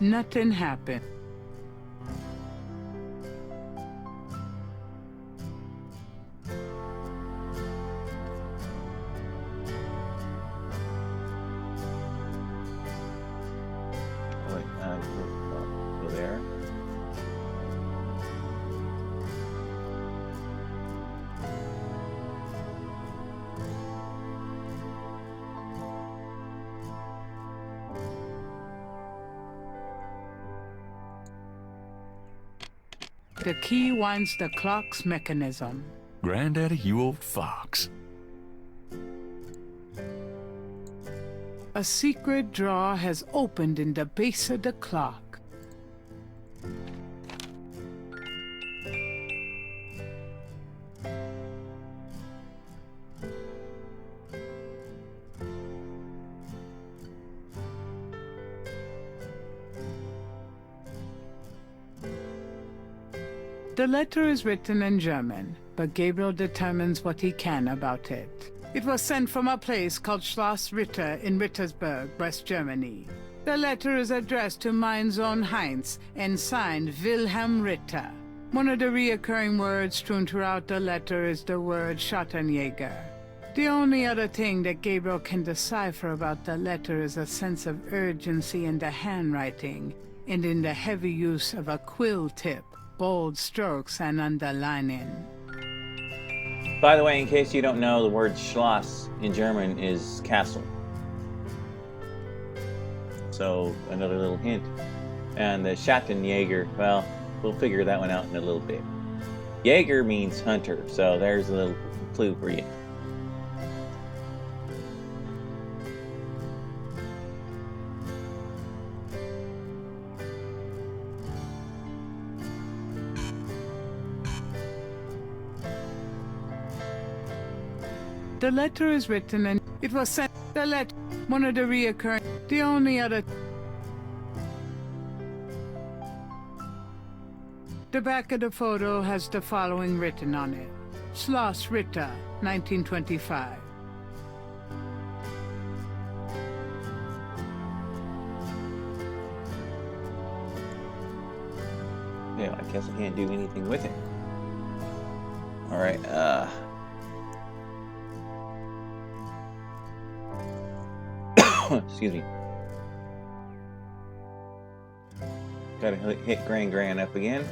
[SPEAKER 2] Nothing happened.
[SPEAKER 1] wait, go there.
[SPEAKER 2] The key winds the clock's mechanism.
[SPEAKER 4] Granddaddy, you old fox.
[SPEAKER 2] A secret drawer has opened in the base of the clock. The letter is written in German, but Gabriel determines what he can about it. It was sent from a place called Schloss Ritter in Rittersberg, West Germany. The letter is addressed to mein Sohn Heinz and signed Wilhelm Ritter. One of the reoccurring words strewn throughout the letter is the word ShattenJager. The only other thing that Gabriel can decipher about the letter is a sense of urgency in the handwriting and in the heavy use of a quill tip, bold strokes, and underlining.
[SPEAKER 1] By the way, in case you don't know, the word Schloss in German is castle. So, another little hint. And the ShattenJager, well, we'll figure that one out in a little bit. Jaeger means hunter, so there's a little clue for you.
[SPEAKER 2] The letter is written and it was sent. The letter, one of the reoccurring, the only other. The back of the photo has the following written on it. Schloss Ritter, 1925.
[SPEAKER 1] Yeah, I guess I can't do anything with it. Alright, excuse me. Gotta hit Gran up again.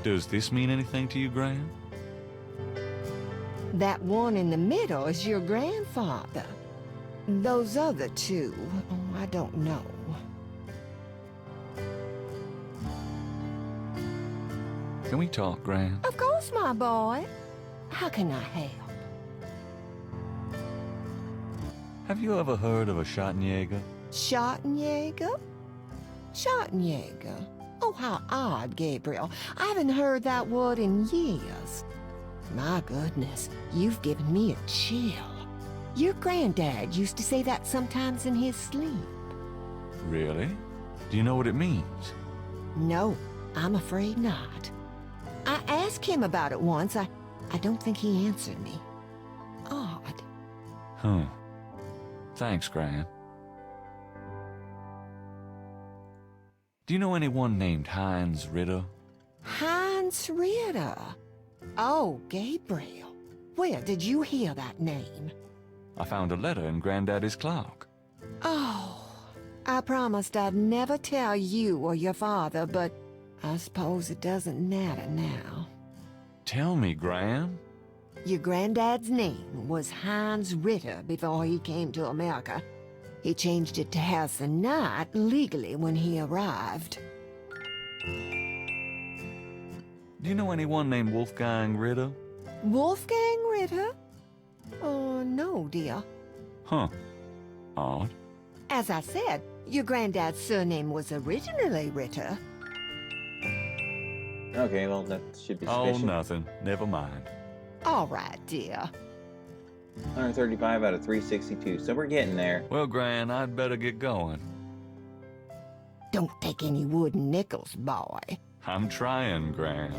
[SPEAKER 4] Does this mean anything to you, Gran?
[SPEAKER 10] That one in the middle is your grandfather. Those other two, oh, I don't know.
[SPEAKER 4] Can we talk, Gran?
[SPEAKER 10] Of course, my boy. How can I help?
[SPEAKER 4] Have you ever heard of a ShattenJager?
[SPEAKER 10] ShattenJager? ShattenJager? Oh, how odd, Gabriel. I haven't heard that word in years. My goodness, you've given me a chill. Your granddad used to say that sometimes in his sleep.
[SPEAKER 4] Really? Do you know what it means?
[SPEAKER 10] No, I'm afraid not. I asked him about it once. I don't think he answered me. Odd.
[SPEAKER 4] Huh. Thanks, Gran. Do you know anyone named Heinz Ritter?
[SPEAKER 10] Heinz Ritter? Oh, Gabriel. Where did you hear that name?
[SPEAKER 4] I found a letter in Granddaddy's clock.
[SPEAKER 10] Oh, I promised I'd never tell you or your father, but I suppose it doesn't matter now.
[SPEAKER 4] Tell me, Gran.
[SPEAKER 10] Your granddad's name was Heinz Ritter before he came to America. He changed it to House of Night legally when he arrived.
[SPEAKER 7] Do you know anyone named Wolfgang Ritter?
[SPEAKER 10] Wolfgang Ritter? Oh, no, dear.
[SPEAKER 7] Huh. Odd.
[SPEAKER 10] As I said, your granddad's surname was originally Ritter.
[SPEAKER 1] Okay, well, that should be
[SPEAKER 7] Oh,
[SPEAKER 1] sufficient.
[SPEAKER 7] nothing. Never mind.
[SPEAKER 10] All right, dear.
[SPEAKER 1] 135 out of 362, so we're getting there.
[SPEAKER 7] Well, Gran, I'd better get going.
[SPEAKER 10] Don't take any wooden nickels, boy.
[SPEAKER 7] I'm trying, Gran.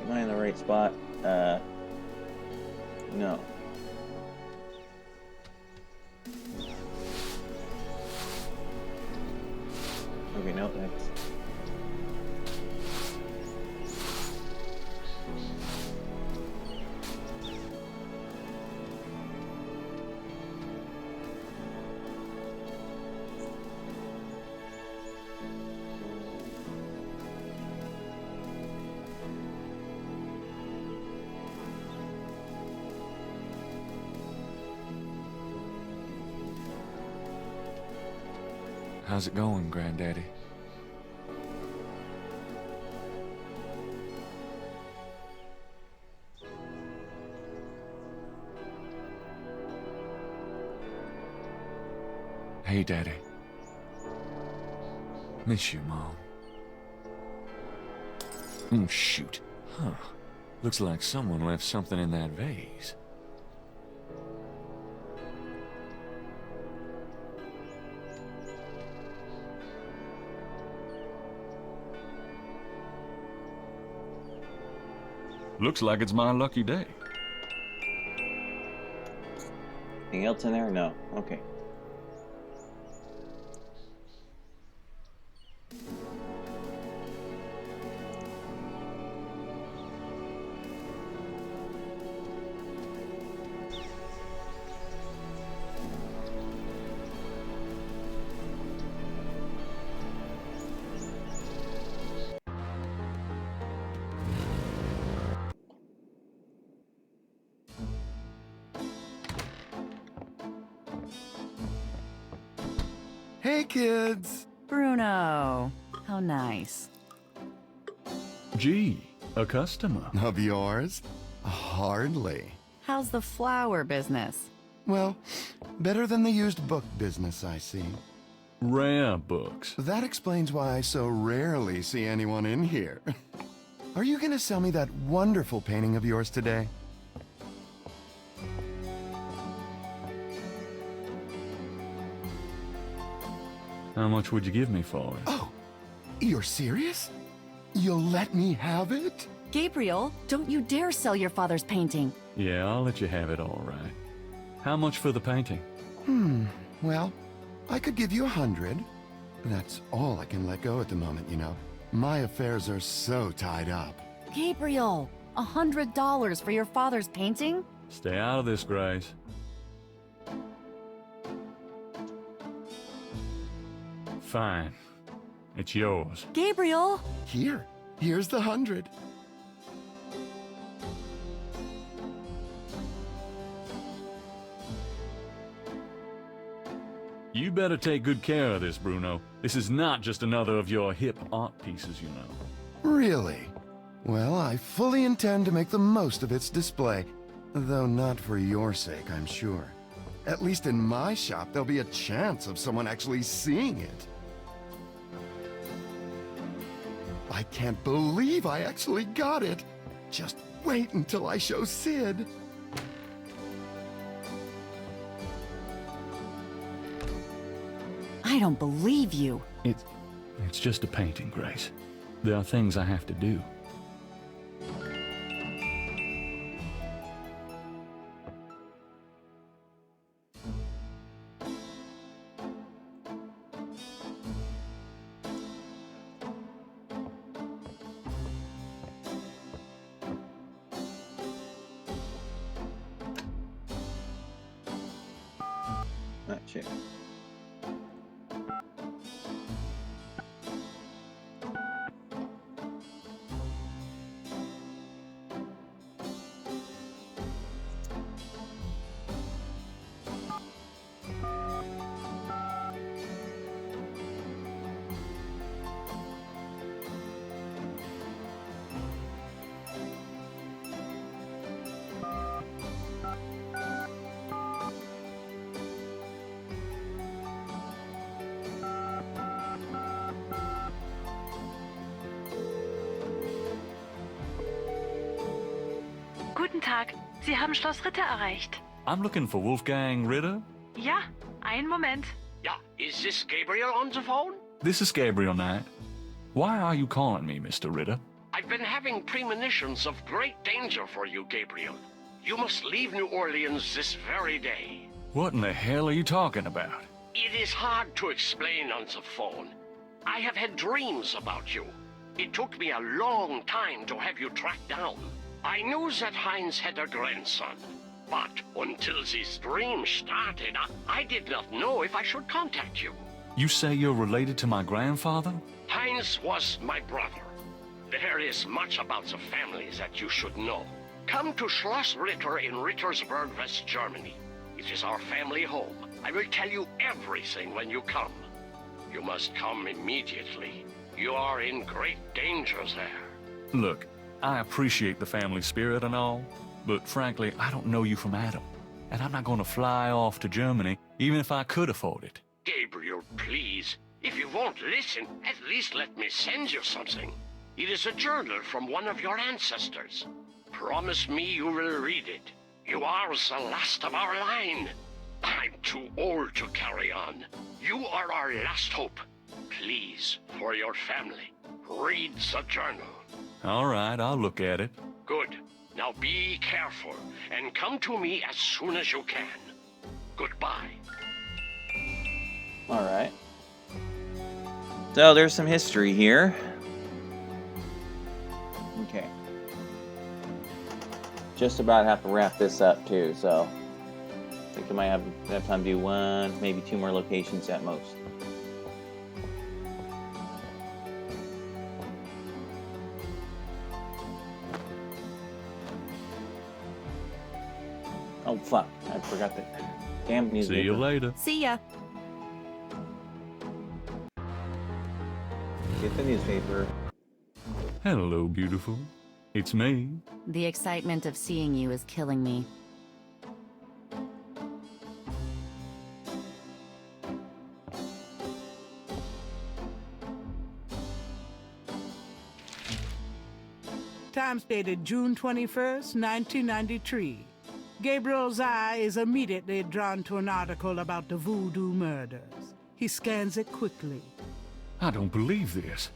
[SPEAKER 1] Am I in the right spot? No. Okay, no, that's...
[SPEAKER 7] How's it going, Granddaddy? Hey, Daddy. Miss you, Mom. Oh, shoot. Huh. Looks like someone left something in that vase. Looks like it's my lucky day.
[SPEAKER 1] Anything else in there? No. Okay.
[SPEAKER 11] Hey, kids!
[SPEAKER 6] Bruno, how nice.
[SPEAKER 4] Gee, a customer.
[SPEAKER 11] Of yours? Hardly.
[SPEAKER 6] How's the flower business?
[SPEAKER 11] Well, better than the used book business, I see.
[SPEAKER 4] Rare books.
[SPEAKER 11] That explains why I so rarely see anyone in here. Are you gonna sell me that wonderful painting of yours today?
[SPEAKER 4] How much would you give me for it?
[SPEAKER 11] Oh, you're serious? You'll let me have it?
[SPEAKER 6] Gabriel, don't you dare sell your father's painting.
[SPEAKER 4] Yeah, I'll let you have it, all right. How much for the painting?
[SPEAKER 11] Well, I could give you 100. That's all I can let go at the moment, you know. My affairs are so tied up.
[SPEAKER 6] Gabriel, $100 for your father's painting?
[SPEAKER 4] Stay out of this, Grace. Fine. It's yours.
[SPEAKER 6] Gabriel!
[SPEAKER 11] Here's the 100.
[SPEAKER 4] You better take good care of this, Bruno. This is not just another of your hip art pieces, you know.
[SPEAKER 11] Really? Well, I fully intend to make the most of its display. Though not for your sake, I'm sure. At least in my shop, there'll be a chance of someone actually seeing it. I can't believe I actually got it. Just wait until I show Sid.
[SPEAKER 6] I don't believe you.
[SPEAKER 4] It's just a painting, Grace. There are things I have to do.
[SPEAKER 1] Not sure.
[SPEAKER 12] Guten Tag, Sie haben Schloss Ritter erreicht.
[SPEAKER 4] I'm looking for Wolfgang Ritter.
[SPEAKER 12] Ja, einen Moment.
[SPEAKER 13] Yeah, is this Gabriel on the phone?
[SPEAKER 4] This is Gabriel Knight. Why are you calling me, Mr. Ritter?
[SPEAKER 13] I've been having premonitions of great danger for you, Gabriel. You must leave New Orleans this very day.
[SPEAKER 4] What in the hell are you talking about?
[SPEAKER 13] It is hard to explain on the phone. I have had dreams about you. It took me a long time to have you tracked down. I knew that Heinz had a grandson, but until this dream started, I did not know if I should contact you.
[SPEAKER 4] You say you're related to my grandfather?
[SPEAKER 13] Heinz was my brother. There is much about the family that you should know. Come to Schloss Ritter in Rittersberg, West Germany. It is our family home. I will tell you everything when you come. You must come immediately. You are in great danger there.
[SPEAKER 4] Look, I appreciate the family spirit and all, but frankly, I don't know you from Adam. And I'm not going to fly off to Germany, even if I could afford it.
[SPEAKER 13] Gabriel, please. If you won't listen, at least let me send you something. It is a journal from one of your ancestors. Promise me you will read it. You are the last of our line. I'm too old to carry on. You are our last hope. Please, for your family, read the journal.
[SPEAKER 4] All right, I'll look at it.
[SPEAKER 13] Good. Now be careful, and come to me as soon as you can. Goodbye.
[SPEAKER 1] All right. So there's some history here. Okay. Just about have to wrap this up too, so I think I might have time to do one, maybe two more locations at most. Oh fuck, I forgot that damn newspaper.
[SPEAKER 4] See you later.
[SPEAKER 6] See ya.
[SPEAKER 1] Get the newspaper.
[SPEAKER 4] Hello, beautiful. It's me.
[SPEAKER 6] The excitement of seeing you is killing me.
[SPEAKER 2] Time stated June 21st, 1993. Gabriel's eye is immediately drawn to an article about the Voodoo murders. He scans it quickly.
[SPEAKER 4] I don't believe this.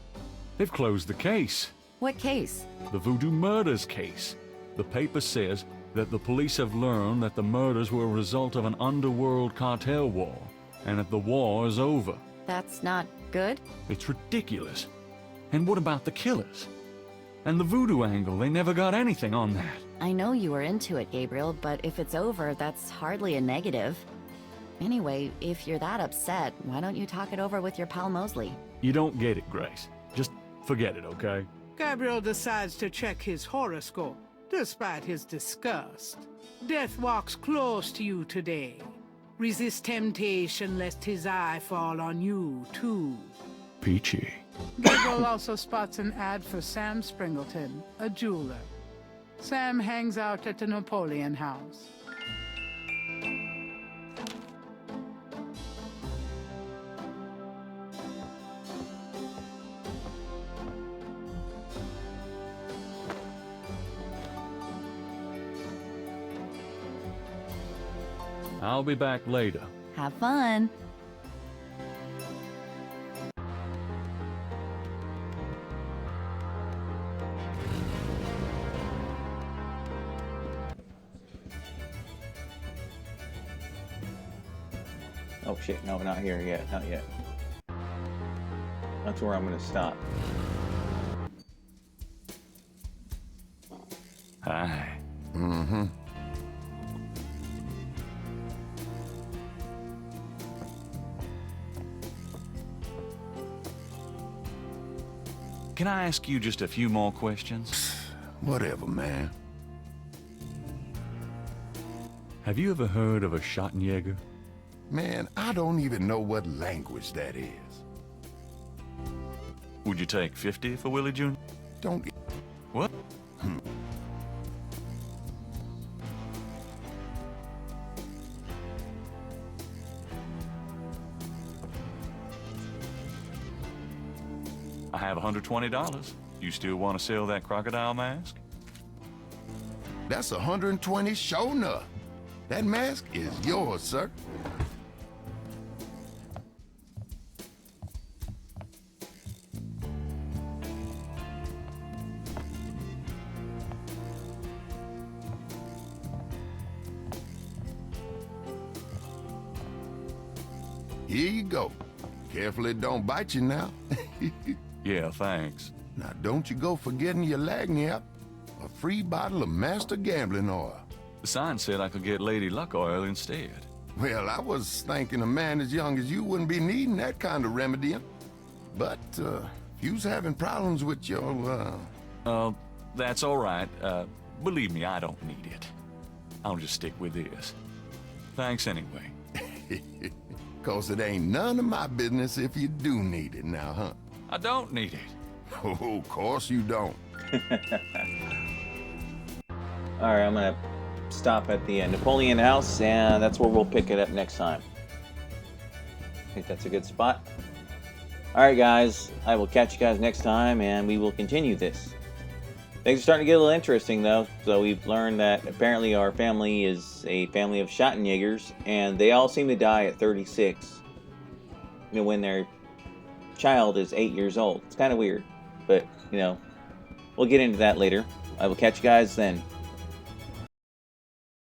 [SPEAKER 4] They've closed the case.
[SPEAKER 6] What case?
[SPEAKER 4] The Voodoo murders case. The paper says that the police have learned that the murders were a result of an underworld cartel war, and that the war is over.
[SPEAKER 6] That's not good?
[SPEAKER 4] It's ridiculous. And what about the killers? And the voodoo angle, they never got anything on that.
[SPEAKER 6] I know you were into it, Gabriel, but if it's over, that's hardly a negative. Anyway, if you're that upset, why don't you talk it over with your pal Mosley?
[SPEAKER 4] You don't get it, Grace. Just forget it, okay?
[SPEAKER 2] Gabriel decides to check his horoscope, despite his disgust. Death walks close to you today. Resist temptation lest his eye fall on you, too.
[SPEAKER 4] Peachy.
[SPEAKER 2] Gabriel also spots an ad for Sam Springleton, a jeweler. Sam hangs out at the Napoleon House.
[SPEAKER 4] I'll be back later.
[SPEAKER 6] Have fun.
[SPEAKER 1] Oh shit, no, not here yet, not yet. That's where I'm gonna stop.
[SPEAKER 4] Hi.
[SPEAKER 8] Mm-hmm.
[SPEAKER 4] Can I ask you just a few more questions?
[SPEAKER 8] Whatever, man.
[SPEAKER 4] Have you ever heard of a ShattenJager?
[SPEAKER 8] Man, I don't even know what language that is.
[SPEAKER 4] Would you take 50 for Willie Jr.?
[SPEAKER 8] Don't...
[SPEAKER 4] What? I have $120. You still want to sell that crocodile mask?
[SPEAKER 8] That's 120 sure enough. That mask is yours, sir. Here you go. Careful it don't bite you now.
[SPEAKER 4] Yeah, thanks.
[SPEAKER 8] Now don't you go forgetting your lagniappe. A free bottle of Master Gambling Oil.
[SPEAKER 4] The sign said I could get Lady Luck Oil instead.
[SPEAKER 8] Well, I was thinking a man as young as you wouldn't be needing that kind of remedy. But, if you's having problems with your,
[SPEAKER 4] That's all right. Believe me, I don't need it. I'll just stick with this. Thanks anyway.
[SPEAKER 8] 'Cause it ain't none of my business if you do need it now, huh?
[SPEAKER 4] I don't need it.
[SPEAKER 8] Oh, of course you don't.
[SPEAKER 1] Alright, I'm gonna stop at the Napoleon House, and that's where we'll pick it up next time. I think that's a good spot. Alright guys, I will catch you guys next time, and we will continue this. Things are starting to get a little interesting though, so we've learned that apparently our family is a family of ShattenJagers, and they all seem to die at 36. You know, when their child is 8 years old. It's kind of weird, but, you know, we'll get into that later. I will catch you guys then.